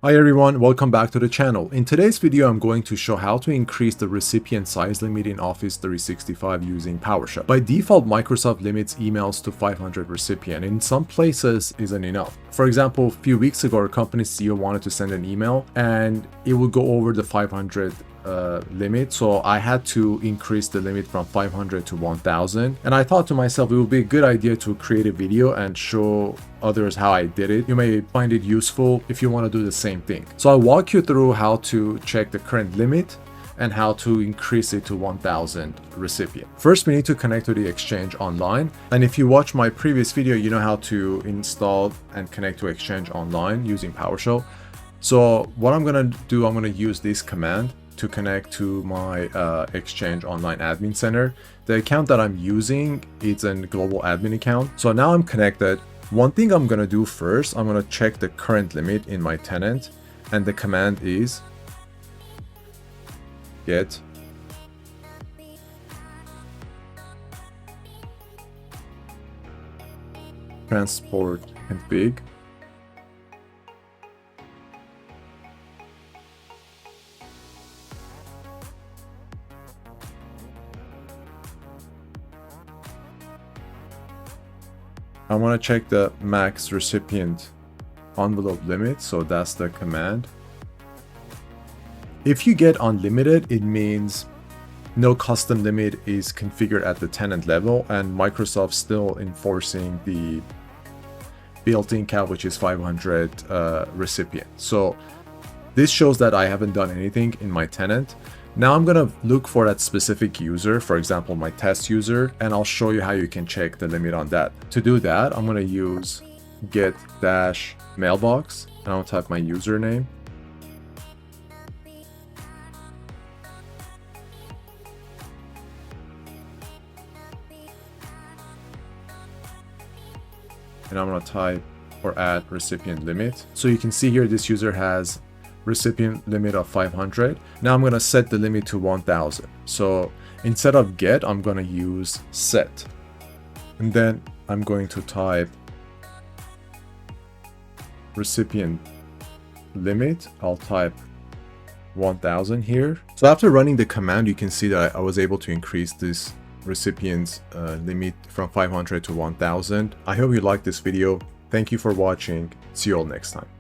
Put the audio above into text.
Hi everyone, welcome back to the channel. In today's video, I'm going to show how to increase the recipient size limit in Office 365 using PowerShell. By default, Microsoft limits emails to 500 recipient. In some places, isn't enough. For example, a few weeks ago, our company CEO wanted to send an email and it would go over the 500 limit, so I had to increase the limit from 500 to 1000, and I thought to myself it would be a good idea to create a video and show others how I did it. You may find it useful if you want to do the same thing. So I'll walk you through how to check the current limit and how to increase it to 1000 recipient. First, we need to connect to the Exchange Online, and if you watch my previous video, you know how to install and connect to Exchange Online using PowerShell. So what I'm gonna do, I'm gonna use this command to connect to my Exchange Online admin center. The account that I'm using is a global admin account. So now I'm connected. One thing I'm gonna do first, I'm gonna check the current limit in my tenant, and the command is Get-TransportConfig. I want to check the MaxRecipientEnvelopeLimit, so that's the command. If you get unlimited, it means no custom limit is configured at the tenant level, and Microsoft's still enforcing the built-in cap, which is 500 recipients. So this shows that I haven't done anything in my tenant. Now I'm gonna look for that specific user, for example, my test user, and I'll show you how you can check the limit on that. To do that, I'm gonna use Get-Mailbox, and I'll type my username. And I'm gonna type or add recipient limit. So you can see here, this user has recipient limit of 500. Now I'm going to set the limit to 1000. So instead of get, I'm going to use set. And then I'm going to type recipient limit. I'll type 1000 here. So after running the command, you can see that I was able to increase this recipient's limit from 500 to 1000. I hope you liked this video. Thank you for watching. See you all next time.